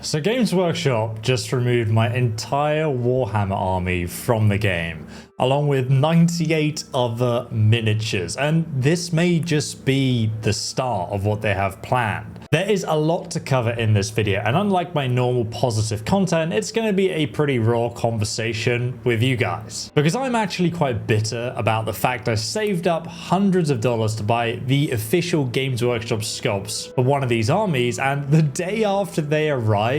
So Games Workshop just removed my entire Warhammer army from the game, along with 98 other miniatures, and this may just be the start of what they have planned. There is a lot to cover in this video, and unlike my normal positive content, it's going to be a pretty raw conversation with you guys. Because I'm actually quite bitter about the fact I saved up hundreds of dollars to buy the official Games Workshop sculpts for one of these armies, and the day after they arrived,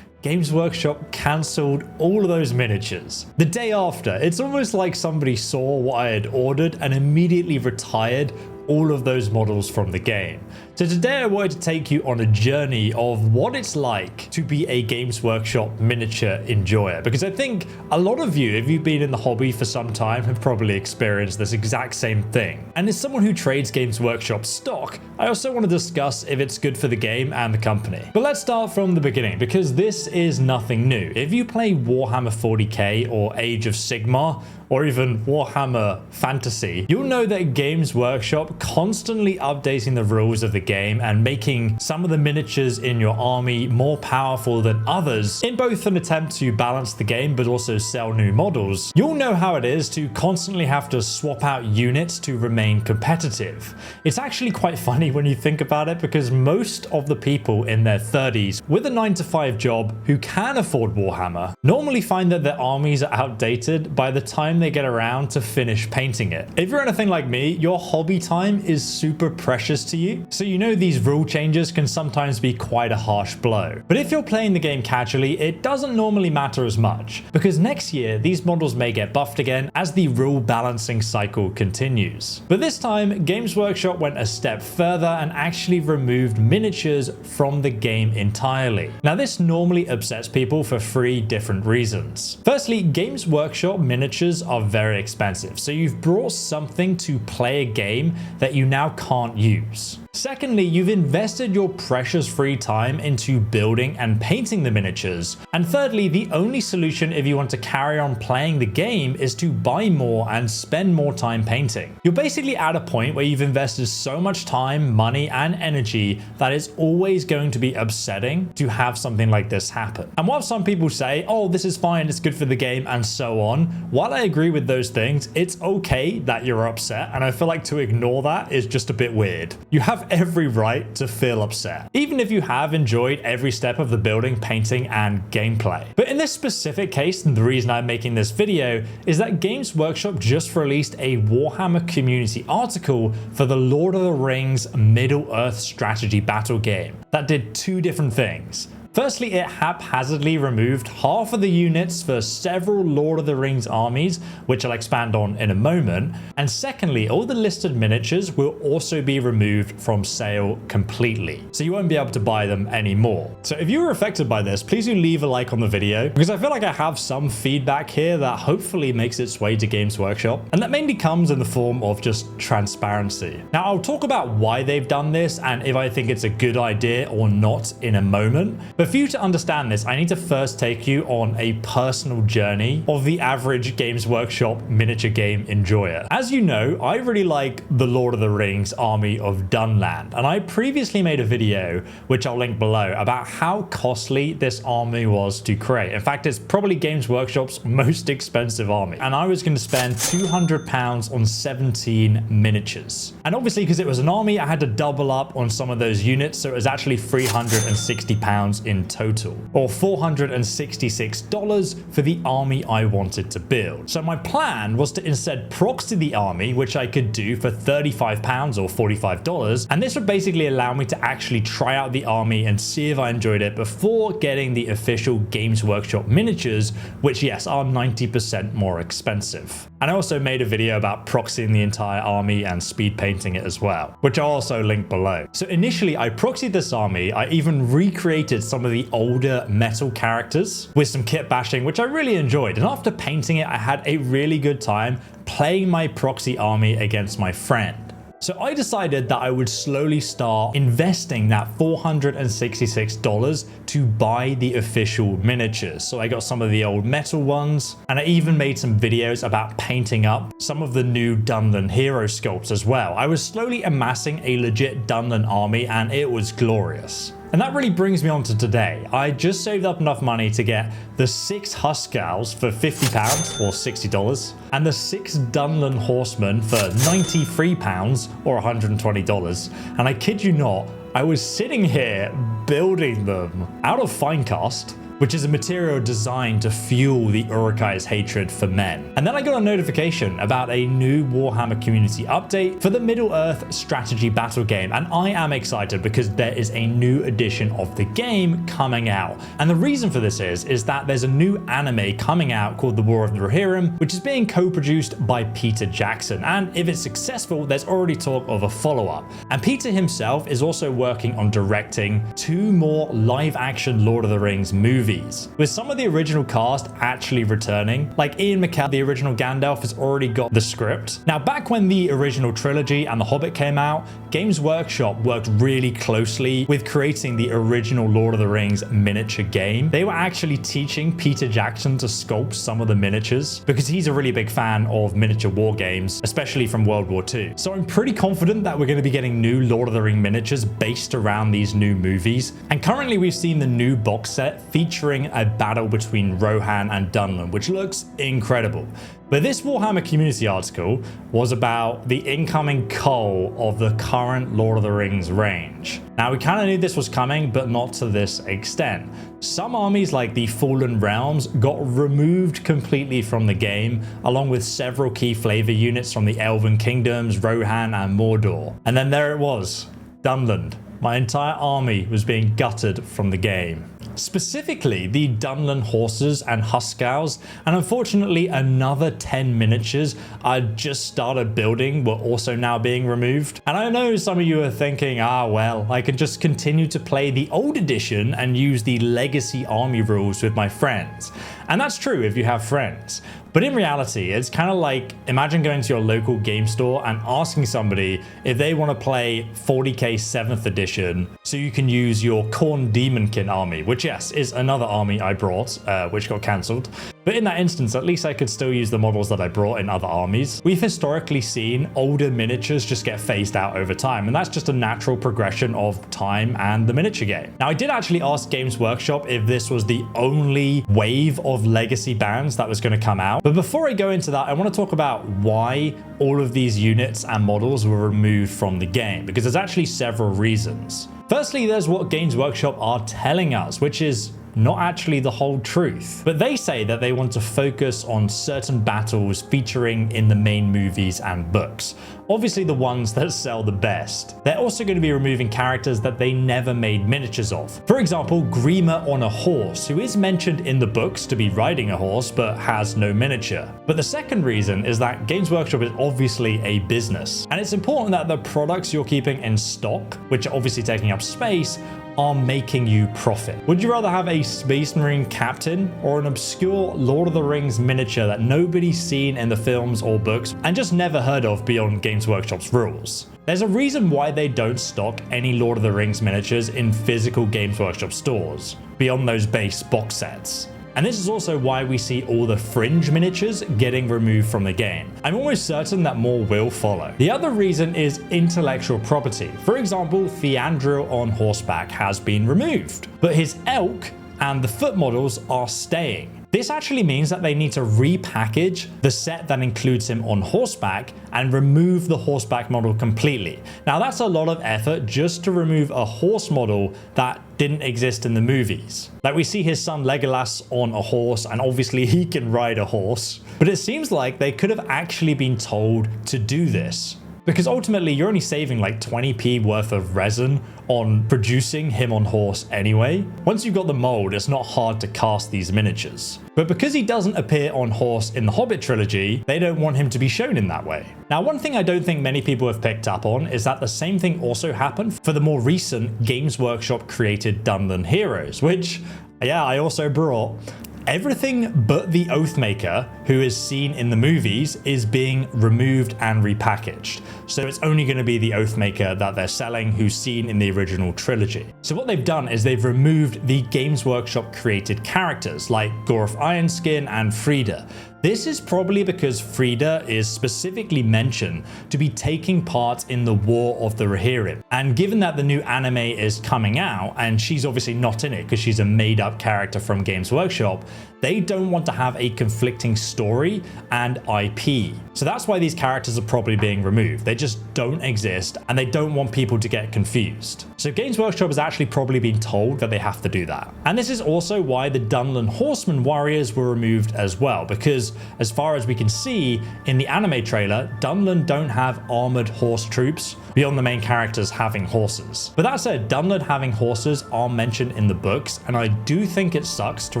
Games Workshop cancelled all of those miniatures. The day after, it's almost like somebody saw what I had ordered and immediately retired all of those models from the game. So today I wanted to take you on a journey of what it's like to be a Games Workshop miniature enjoyer, because I think a lot of you, if you've been in the hobby for some time, have probably experienced this exact same thing. And as someone who trades Games Workshop stock, I also want to discuss if it's good for the game and the company. But let's start from the beginning, because this is nothing new. If you play Warhammer 40k or Age of Sigmar, or even Warhammer Fantasy, you'll know that Games Workshop constantly updating the rules of the game and making some of the miniatures in your army more powerful than others in both an attempt to balance the game but also sell new models. You'll know how it is to constantly have to swap out units to remain competitive. It's actually quite funny when you think about it, because most of the people in their 30s with a 9-to-5 job who can afford Warhammer normally find that their armies are outdated by the time they get around to finish painting it. If you're anything like me, your hobby time is super precious to you, so you know these rule changes can sometimes be quite a harsh blow. But if you're playing the game casually, it doesn't normally matter as much, because next year these models may get buffed again as the rule balancing cycle continues. But this time, Games Workshop went a step further and actually removed miniatures from the game entirely. Now this normally upsets people for 3 different reasons. Firstly, Games Workshop miniatures are very expensive, so you've brought something to play a game that you now can't use. Secondly, you've invested your precious free time into building and painting the miniatures. And thirdly, the only solution if you want to carry on playing the game is to buy more and spend more time painting. You're basically at a point where you've invested so much time, money, and energy that it's always going to be upsetting to have something like this happen. And while some people say, oh, this is fine, it's good for the game, and so on, while I agree with those things, it's okay that you're upset, and I feel like to ignore that is just a bit weird. You have every right to feel upset, even if you have enjoyed every step of the building, painting, and gameplay. But in this specific case, and the reason I'm making this video, is that Games Workshop just released a Warhammer community article for the Lord of the Rings Middle-earth strategy battle game that did 2 different things. Firstly, it haphazardly removed half of the units for several Lord of the Rings armies, which I'll expand on in a moment. And secondly, all the listed miniatures will also be removed from sale completely, so you won't be able to buy them anymore. So if you were affected by this, please do leave a like on the video, because I feel like I have some feedback here that hopefully makes its way to Games Workshop, and that mainly comes in the form of just transparency. Now, I'll talk about why they've done this and if I think it's a good idea or not in a moment. But for you to understand this, I need to first take you on a personal journey of the average Games Workshop miniature game enjoyer. As you know, I really like the Lord of the Rings Army of Dunland, and I previously made a video, which I'll link below, about how costly this army was to create. In fact, it's probably Games Workshop's most expensive army, and I was going to spend £200 on 17 miniatures. And obviously, because it was an army, I had to double up on some of those units, so it was actually £360 in total, or $466 for the army I wanted to build. So my plan was to instead proxy the army, which I could do for £35 or $45, and this would basically allow me to actually try out the army and see if I enjoyed it before getting the official Games Workshop miniatures, which yes, are 90% more expensive. And I also made a video about proxying the entire army and speed painting it as well, which I'll also link below. So initially I proxied this army. I even recreated some of the older metal characters with some kit bashing, which I really enjoyed. And after painting it, I had a really good time playing my proxy army against my friend. So I decided that I would slowly start investing that $466 to buy the official miniatures. So I got some of the old metal ones, and I even made some videos about painting up some of the new Dunland hero sculpts as well. I was slowly amassing a legit Dunland army, and it was glorious. And that really brings me on to today. I just saved up enough money to get the 6 Huskarls for £50 or $60 and the 6 Dunlin Horsemen for £93 or $120. And I kid you not, I was sitting here building them out of Finecast, which is a material designed to fuel the Uruk-hai's hatred for men. And then I got a notification about a new Warhammer community update for the Middle-earth strategy battle game, and I am excited because there is a new edition of the game coming out. And the reason for this is that there's a new anime coming out called The War of the Rohirrim, which is being co-produced by Peter Jackson, and if it's successful, there's already talk of a follow-up. And Peter himself is also working on directing 2 more live-action Lord of the Rings movies, with some of the original cast actually returning. Like Ian McKellen, the original Gandalf, has already got the script. Now, back when the original trilogy and The Hobbit came out, Games Workshop worked really closely with creating the original Lord of the Rings miniature game. They were actually teaching Peter Jackson to sculpt some of the miniatures because he's a really big fan of miniature war games, especially from World War II. So I'm pretty confident that we're going to be getting new Lord of the Rings miniatures based around these new movies. And currently we've seen the new box set featuring a battle between Rohan and Dunlin, which looks incredible. But this Warhammer community article was about the incoming cull of the current Lord of the Rings range. Now, we kind of knew this was coming, but not to this extent. Some armies like the Fallen Realms got removed completely from the game, along with several key flavor units from the Elven Kingdoms, Rohan and Mordor. And then there it was, Dunlin. My entire army was being gutted from the game. Specifically, the Dunlin horses and Huskarls, and unfortunately another 10 miniatures I just started building were also now being removed. And I know some of you are thinking, well, I can just continue to play the old edition and use the legacy army rules with my friends. And that's true if you have friends. But in reality, it's kind of like, imagine going to your local game store and asking somebody if they want to play 40k 7th edition so you can use your Khorne Demonkin army, which yes, is another army I brought, which got cancelled. But in that instance, at least I could still use the models that I brought in other armies. We've historically seen older miniatures just get phased out over time, and that's just a natural progression of time and the miniature game. Now, I did actually ask Games Workshop if this was the only wave of legacy bans that was going to come out. But before I go into that, I want to talk about why all of these units and models were removed from the game, because there's actually several reasons. Firstly, there's what Games Workshop are telling us, which is not actually the whole truth. But they say that they want to focus on certain battles featuring in the main movies and books. Obviously the ones that sell the best. They're also going to be removing characters that they never made miniatures of. For example, Grima on a horse, who is mentioned in the books to be riding a horse but has no miniature. But the second reason is that Games Workshop is obviously a business, and it's important that the products you're keeping in stock, which are obviously taking up space, are making you profit. Would you rather have a Space Marine captain or an obscure Lord of the Rings miniature that nobody's seen in the films or books and just never heard of beyond Games Workshop's rules? There's a reason why they don't stock any Lord of the Rings miniatures in physical Games Workshop stores, beyond those base box sets. And this is also why we see all the fringe miniatures getting removed from the game. I'm almost certain that more will follow. The other reason is intellectual property. For example, Theandril on horseback has been removed, but his elk and the foot models are staying. This actually means that they need to repackage the set that includes him on horseback and remove the horseback model completely. Now that's a lot of effort just to remove a horse model that didn't exist in the movies. Like, we see his son Legolas on a horse, and obviously he can ride a horse. But it seems like they could have actually been told to do this, because ultimately you're only saving like 20p worth of resin on producing him on horse anyway. Once you've got the mold, it's not hard to cast these miniatures. But because he doesn't appear on horse in the Hobbit trilogy, they don't want him to be shown in that way. Now, one thing I don't think many people have picked up on is that the same thing also happened for the more recent Games Workshop created Dunlin heroes, which, yeah, I also brought. Everything but the Oathmaker who is seen in the movies, is being removed and repackaged. So it's only going to be the Oathmaker that they're selling, who's seen in the original trilogy. So what they've done is they've removed the Games Workshop created characters like Goroth Ironskin and Frida. This is probably because Frida is specifically mentioned to be taking part in the War of the Rohirrim. And given that the new anime is coming out, and she's obviously not in it because she's a made-up character from Games Workshop, they don't want to have a conflicting story and IP. So that's why these characters are probably being removed. They just don't exist, and they don't want people to get confused. So Games Workshop has actually probably been told that they have to do that. And this is also why the Dunlin Horseman warriors were removed as well, because as far as we can see in the anime trailer, Dunlin don't have armored horse troops beyond the main characters having horses. But that said, Dunlin having horses are mentioned in the books, and I do think it sucks to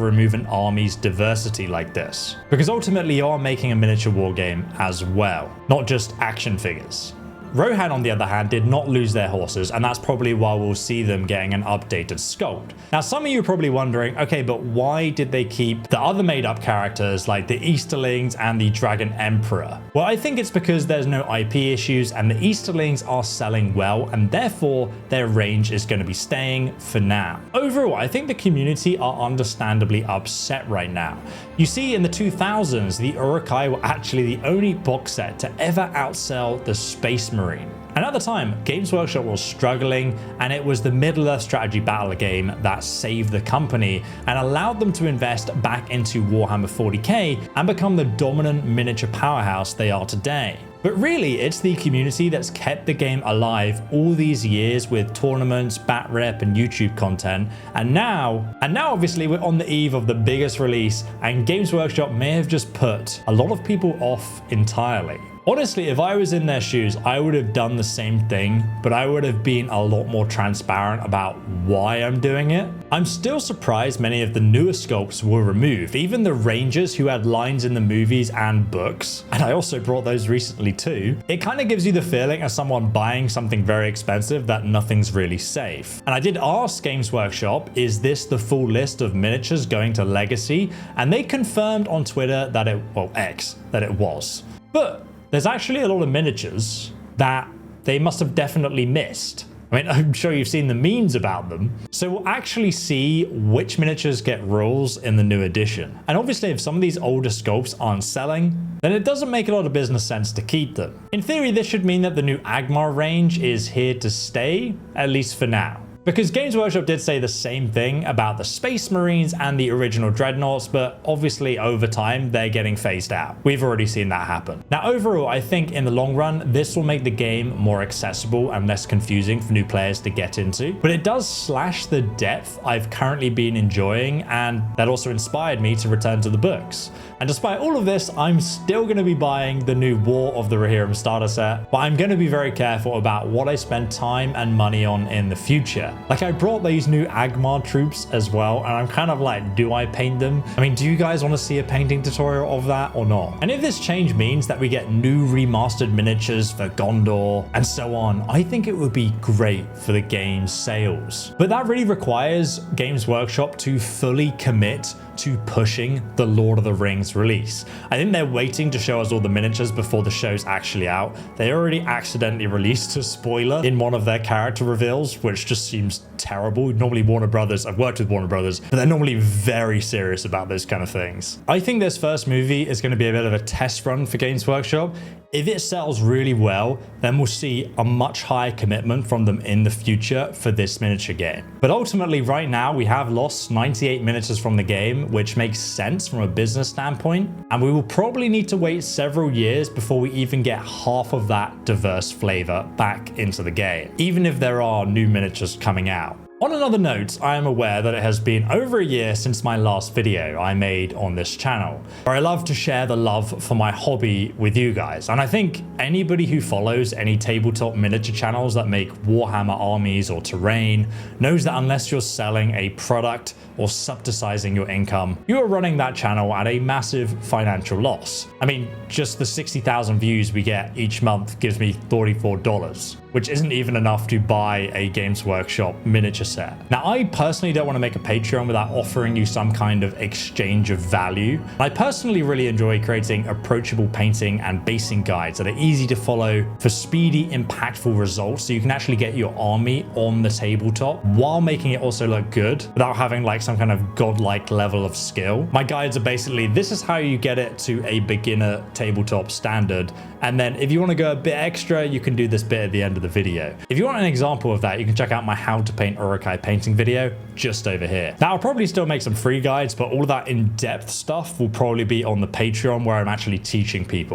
remove an army's diversity like this, because ultimately you are making a miniature war game as well, not just action figures. Rohan, on the other hand, did not lose their horses, and that's probably why we'll see them getting an updated sculpt. Now, some of you are probably wondering, okay, but why did they keep the other made-up characters like the Easterlings and the Dragon Emperor? Well, I think it's because there's no IP issues, and the Easterlings are selling well, and therefore their range is going to be staying for now. Overall, I think the community are understandably upset right now. You see, in the 2000s, the Uruk-hai were actually the only box set to ever outsell the Space Marine. And at the time, Games Workshop was struggling, and it was the Middle-earth strategy battle game that saved the company and allowed them to invest back into Warhammer 40k and become the dominant miniature powerhouse they are today. But really, it's the community that's kept the game alive all these years with tournaments, bat rep, and YouTube content. And now obviously we're on the eve of the biggest release, and Games Workshop may have just put a lot of people off entirely. Honestly, if I was in their shoes, I would have done the same thing, but I would have been a lot more transparent about why I'm doing it. I'm still surprised many of the newer sculpts were removed, even the Rangers who had lines in the movies and books, and I also brought those recently too. It kind of gives you the feeling as someone buying something very expensive that nothing's really safe. And I did ask Games Workshop, is this the full list of miniatures going to Legacy? And they confirmed on Twitter that X, that it was. But there's actually a lot of miniatures that they must have definitely missed. I mean, I'm sure you've seen the memes about them. So we'll actually see which miniatures get rules in the new edition. And obviously, if some of these older sculpts aren't selling, then it doesn't make a lot of business sense to keep them. In theory, this should mean that the new Agmar range is here to stay, at least for now. Because Games Workshop did say the same thing about the Space Marines and the original Dreadnoughts, but obviously over time they're getting phased out. We've already seen that happen. Now overall, I think in the long run, this will make the game more accessible and less confusing for new players to get into, but it does slash the depth I've currently been enjoying, and that also inspired me to return to the books. And despite all of this, I'm still going to be buying the new War of the Rohirrim starter set, but I'm going to be very careful about what I spend time and money on in the future. Like, I brought these new Agmar troops as well, and I'm kind of like, do I paint them? I mean, do you guys want to see a painting tutorial of that or not? And if this change means that we get new remastered miniatures for Gondor and so on, I think it would be great for the game's sales. But that really requires Games Workshop to fully commit to pushing the Lord of the Rings release. I think they're waiting to show us all the miniatures before the show's actually out. They already accidentally released a spoiler in one of their character reveals, which just seems terrible. Normally Warner Brothers, I've worked with Warner Brothers, but they're normally very serious about those kind of things. I think this first movie is going to be a bit of a test run for Games Workshop. If it sells really well, then we'll see a much higher commitment from them in the future for this miniature game. But ultimately, right now, we have lost 98 miniatures from the game, which makes sense from a business standpoint. And we will probably need to wait several years before we even get half of that diverse flavor back into the game, even if there are new miniatures coming out. On another note, I am aware that it has been over a year since my last video I made on this channel, where I love to share the love for my hobby with you guys. And I think anybody who follows any tabletop miniature channels that make Warhammer armies or terrain knows that unless you're selling a product or subsidizing your income, you are running that channel at a massive financial loss. I mean, just the 60,000 views we get each month gives me $34. which isn't even enough to buy a Games Workshop miniature set. Now, I personally don't want to make a Patreon without offering you some kind of exchange of value. I personally really enjoy creating approachable painting and basing guides that are easy to follow for speedy, impactful results, so you can actually get your army on the tabletop while making it also look good without having like some kind of godlike level of skill. My guides are basically, this is how you get it to a beginner tabletop standard, and then if you want to go a bit extra, you can do this bit at the end of the video. If you want an example of that, you can check out my how to paint Uruk-hai painting video just over here. Now, I'll probably still make some free guides, but all of that in-depth stuff will probably be on the Patreon, where I'm actually teaching people.